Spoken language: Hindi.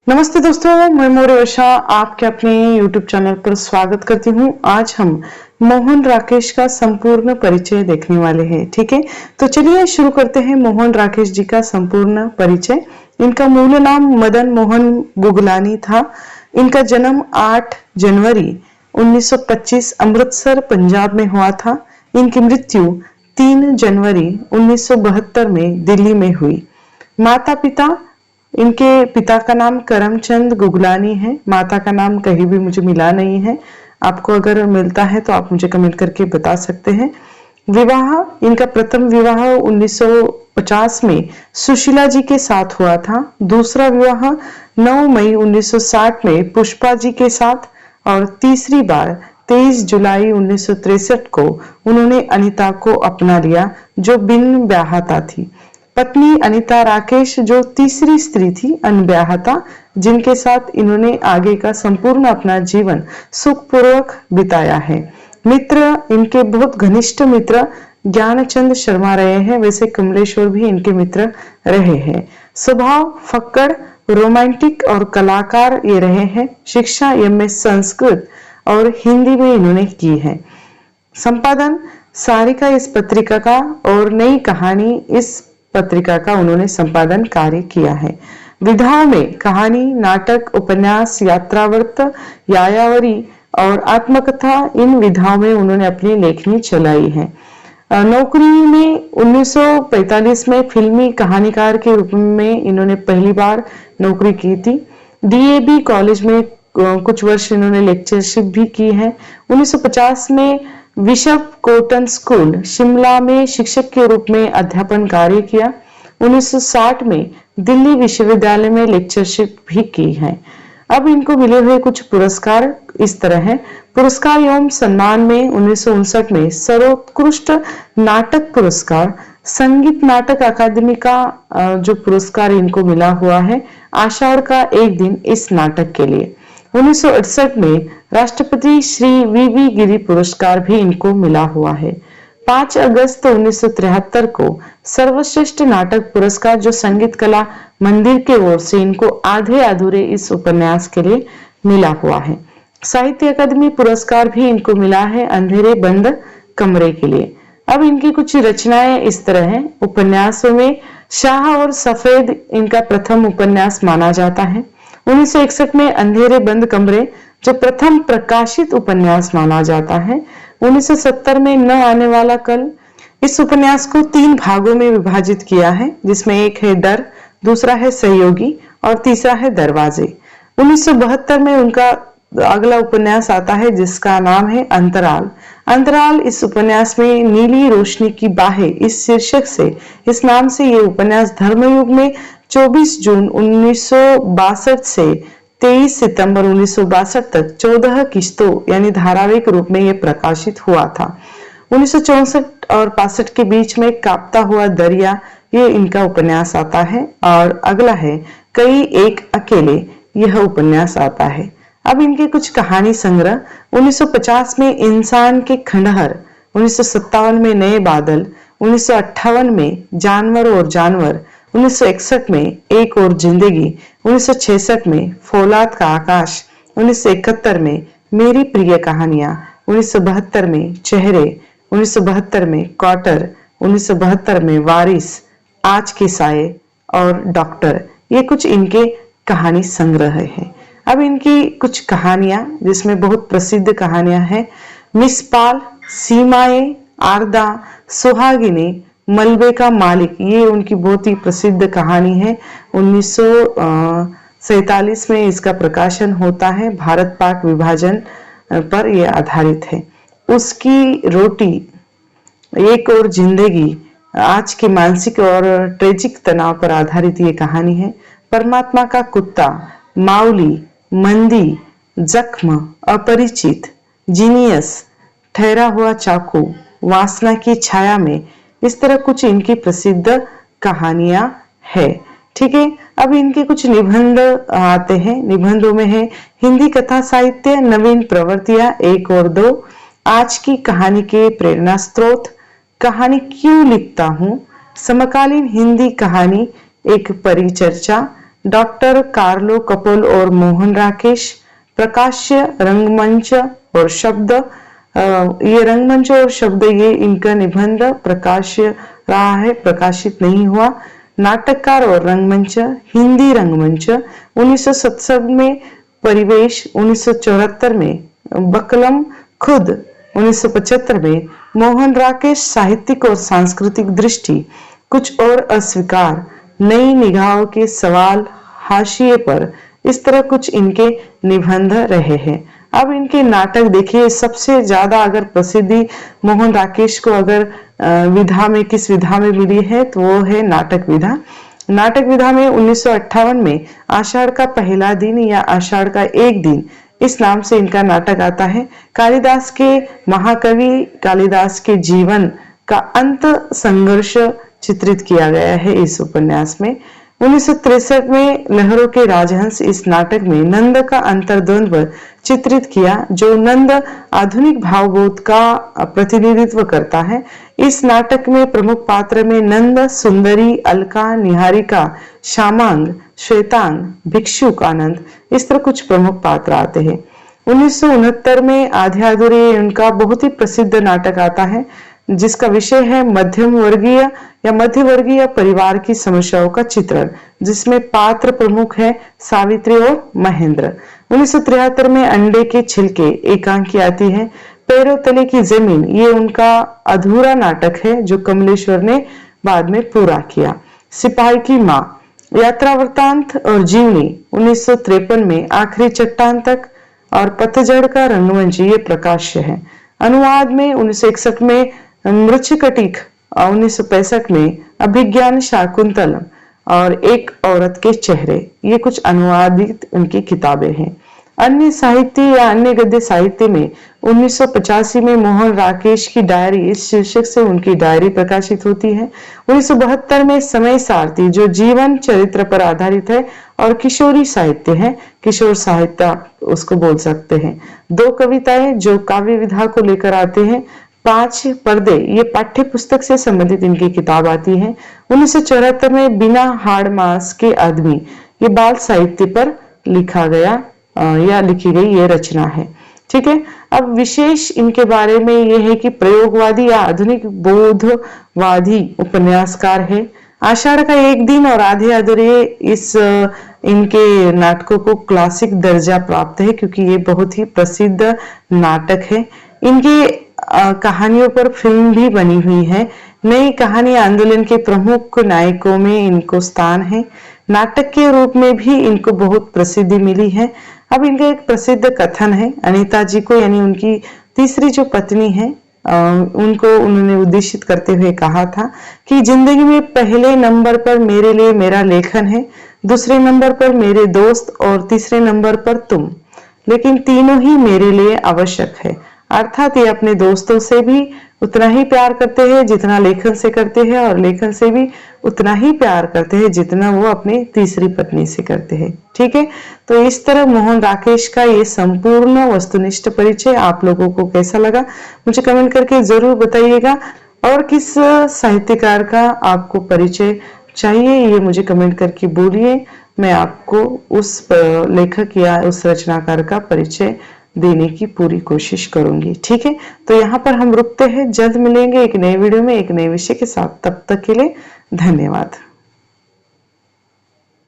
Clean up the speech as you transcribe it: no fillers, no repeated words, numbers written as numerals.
नमस्ते दोस्तों, मैं मौर्यवर्षा आपके अपने YouTube चैनल पर स्वागत करती हूँ। आज हम मोहन राकेश का संपूर्ण परिचय देखने वाले हैं। ठीक है, तो चलिए शुरू करते हैं मोहन राकेश जी का संपूर्ण परिचय। इनका मूल नाम मदन मोहन गुगलानी था। इनका जन्म 8 जनवरी 1925 अमृतसर पंजाब में हुआ था। इनकी मृत्यु 3 जनवरी 1972 में दिल्ली में हुई। माता पिता, इनके पिता का नाम करमचंद गुगलानी है। माता का नाम कहीं भी मुझे मिला नहीं है। आपको अगर मिलता है तो आप मुझे कमेंट करके बता सकते हैं। विवाह, इनका प्रथम विवाह 1950 में सुशीला जी के साथ हुआ था। दूसरा विवाह 9 मई 1960 में पुष्पा जी के साथ और तीसरी बार 23 जुलाई 1963 को उन्होंने अनीता को अपना लिया, जो बिन ब्याहता थी। पत्नी अनीता राकेश, जो तीसरी स्त्री थी, अनब्याहता, जिनके साथ इन्होंने आगे का संपूर्ण अपना जीवन सुखपूर्वक बिताया है। मित्र, इनके बहुत घनिष्ठ मित्र ज्ञानचंद शर्मा रहे हैं। वैसे कमलेश्वर भी इनके मित्र रहे हैं। स्वभाव फक्कड़, रोमांटिक और कलाकार ये रहे हैं। शिक्षा एमए संस्कृत और हिंदी में इन्होंने की है। संपादन सारिका इस पत्रिका का और नई कहानी इस पत्रिका का उन्होंने संपादन कार्य किया है। विधाओं में कहानी, नाटक, उपन्यास, यात्रावर्त, यायावरी और आत्मकथा, इन विधाओं में उन्होंने अपनी लेखनी चलाई है। नौकरी में 1945 में फिल्मी कहानीकार के रूप में इन्होंने पहली बार नौकरी की थी। डीएवी कॉलेज में कुछ वर्ष इन्होंने लेक्चरशिप भी की है। 1950 में विशव कॉटन स्कूल शिमला में शिक्षक के रूप में अध्यापन कार्य किया। 1960 में दिल्ली विश्वविद्यालय में लेक्चरशिप भी की है। अब इनको मिले हुए कुछ पुरस्कार इस तरह हैं। पुरस्कार एवं सम्मान में 1959 में सर्वोत्कृष्ट नाटक पुरस्कार, संगीत नाटक अकादमी का जो पुरस्कार इनको मिला हुआ है, आषाढ़ का एक दिन इस नाटक के लिए। 1968 में राष्ट्रपति श्री वीवी गिरी पुरस्कार भी इनको मिला हुआ है। 5 अगस्त 1973 को सर्वश्रेष्ठ नाटक पुरस्कार, जो संगीत कला मंदिर के ओर से इनको आधे अधूरे इस उपन्यास के लिए मिला हुआ है। साहित्य अकादमी पुरस्कार भी इनको मिला है अंधेरे बंद कमरे के लिए। अब इनकी कुछ रचनाएं इस तरह हैं। उपन्यासों में शाह और सफेद इनका प्रथम उपन्यास माना जाता है। 1961 में अंधेरे बंद कमरे, जो प्रथम प्रकाशित उपन्यास माना जाता है। 1970 में न आने वाला कल, इस उपन्यास को 3 भागों में विभाजित किया है, जिसमें एक है डर, दूसरा है सहयोगी और तीसरा है दरवाजे। 1972 में उनका अगला उपन्यास आता है, जिसका नाम है अंतराल। अंतराल, इस उपन्यास में नीली रोशनी की बाहें, इस शीर्षक से, इस नाम से ये उपन्यास धर्मयुग में 24 जून 1962 से 23 सितंबर 1962 तक 14 किस्तों यानी धारावाहिक रूप में यह प्रकाशित हुआ था। 1964 और 65 के बीच में कांपता हुआ दरिया, ये इनका उपन्यास आता है। और अगला है कई एक अकेले, यह उपन्यास आता है। अब इनके कुछ कहानी संग्रह। 1950 में इंसान के खंडहर, 1957 में नए बादल, 1958 में जानवर और जानवर, 1961 में एक और जिंदगी, 1966 में फौलाद का आकाश, 1971 में मेरी प्रिय कहानियां, 1972 में चेहरे, 1972 में क्वार्टर, 1972 में वारिस, आज के साए और डॉक्टर, ये कुछ इनके कहानी संग्रह हैं। अब इनकी कुछ कहानियां, जिसमें बहुत प्रसिद्ध कहानियां हैं। मिस पाल, सीमाएं, आरदा, सुहागिनी, मलबे का मालिक, ये उनकी बहुत ही प्रसिद्ध कहानी है। 1947 में इसका प्रकाशन होता है। भारत पाक विभाजन पर यह आधारित है। उसकी रोटी, एक और जिंदगी, आज के मानसिक और ट्रेजिक तनाव पर आधारित ये कहानी है। परमात्मा का कुत्ता, माउली, मंदी, जख्म, अपरिचित, जीनियस, ठहरा हुआ चाकू, वासना की छाया में, इस तरह कुछ इनकी प्रसिद्ध कहानियां है। ठीक है, अब इनके कुछ निबंध आते हैं। निबंधों में है हिंदी कथा साहित्य, नवीन प्रवृत्तियां 1 और 2, आज की कहानी के प्रेरणा स्रोत, कहानी क्यों लिखता हूँ, समकालीन हिंदी कहानी एक परिचर्चा, डॉक्टर कार्लो कपोल और मोहन राकेश। प्रकाश्य रंगमंच और शब्द, ये रंगमंच और शब्द ये इनका निबंध प्रकाश्य रहा है, प्रकाशित नहीं हुआ। नाटककार और रंगमंच, हिंदी रंगमंच 1977 में, परिवेश 1974 में, बकलम खुद 1975 में, मोहन राकेश साहित्यिक और सांस्कृतिक दृष्टि, कुछ और अस्वीकार, नई निगाहों के सवाल, हाशिए पर, इस तरह कुछ इनके निबंध रहे हैं। अब इनके नाटक देखिए, सबसे ज्यादा अगर प्रसिद्धि मोहन राकेश को अगर विधा में किस विधा में मिली है तो वो है नाटक विधा। नाटक विधा में 1958 में आषाढ़ का पहला दिन या आषाढ़ का एक दिन, इस नाम से इनका नाटक आता है। कालिदास के, महाकवि कालिदास के जीवन का अंत संघर्ष चित्रित किया गया है इस उपन्यास में। 1963 में लहरों के राजहंस इस नाटक में नंद का अंतर्द्वंद्व चित्रित किया, जो नंद आधुनिक भावबोध का प्रतिनिधित्व करता है। इस नाटक में प्रमुख पात्र में नंद, सुंदरी, अलका, निहारिका, श्यामांग, श्वेतांग, भिक्षुक आनंद, इस तरह कुछ प्रमुख पात्र आते हैं। 1969 में आधे अधूरे उनका बहुत ही प्रसिद्ध नाटक आता है, जिसका विषय है मध्यम वर्गीय या मध्य वर्गीय परिवार की समस्याओं का चित्रण, जिसमें पात्र प्रमुख है सावित्री और महेंद्र। 1973 में अंडे के छिलके एकांकी आती है। पैरों तले की जमीन, ये उनका अधूरा नाटक है जो कमलेश्वर ने बाद में पूरा किया। सिपाही की माँ, यात्रा वृत्तांत और जीवनी 1953 में, आखिरी चट्टान तक और पतझड़ का रंगमंच ये प्रकाश्य है। अनुवाद में 1961 में मृच्छकटिक, 1965 में अभिज्ञान शाकुंतल और एक औरत के चेहरे, ये कुछ अनुवादित उनकी किताबें हैं। अन्य साहित्य या अन्य गद्य साहित्य में 1985 में मोहन राकेश की डायरी, इस शीर्षक से उनकी डायरी प्रकाशित होती है। 1972 में समय सारथी, जो जीवन चरित्र पर आधारित है और किशोरी साहित्य है, किशोर साहित्य उसको बोल सकते हैं। 2 कविताएं जो काव्य विधा को लेकर आते हैं। 5 पर्दे, ये पाठ्य पुस्तक से संबंधित इनकी किताब आती है। 1974 में बिना हाड़ मास के आदमी, ये बाल साहित्य पर लिखा गया या लिखी गई ये रचना है। ठीक है, अब विशेष इनके बारे में ये है कि प्रयोगवादी या आधुनिक बोधवादी उपन्यासकार है। आषाढ़ का एक दिन और आधे अधूरे, इस इनके नाटकों को क्लासिक दर्जा प्राप्त है क्योंकि ये बहुत ही प्रसिद्ध नाटक है। इनके कहानियों पर फिल्म भी बनी हुई है। नई कहानी आंदोलन के प्रमुख नायकों में इनको स्थान है। नाटक के रूप में भी इनको बहुत प्रसिद्धि मिली है। अब इनका एक प्रसिद्ध कथन है, अनीता जी को यानी उनकी तीसरी जो पत्नी है उनको उन्होंने उद्देशित करते हुए कहा था कि जिंदगी में पहले नंबर पर मेरे लिए मेरा लेखन है, दूसरे नंबर पर मेरे दोस्त और तीसरे नंबर पर तुम, लेकिन तीनों ही मेरे लिए आवश्यक है। अर्थात ये अपने दोस्तों से भी उतना ही प्यार करते हैं जितना लेखन से करते हैं, और लेखन से भी उतना ही प्यार करते हैं जितना वो अपनी तीसरी पत्नी से करते हैं। ठीक है, तो इस तरह मोहन राकेश का ये संपूर्ण वस्तुनिष्ठ परिचय आप लोगों को कैसा लगा मुझे कमेंट करके जरूर बताइएगा, और किस साहित्यकार का आपको परिचय चाहिए ये मुझे कमेंट करके बोलिए। मैं आपको उस लेखक या उस रचनाकार का परिचय देने की पूरी कोशिश करूंगी। ठीक है, तो यहाँ पर हम रुकते हैं, जल्द मिलेंगे एक नए वीडियो में एक नए विषय के साथ। तब तक के लिए धन्यवाद।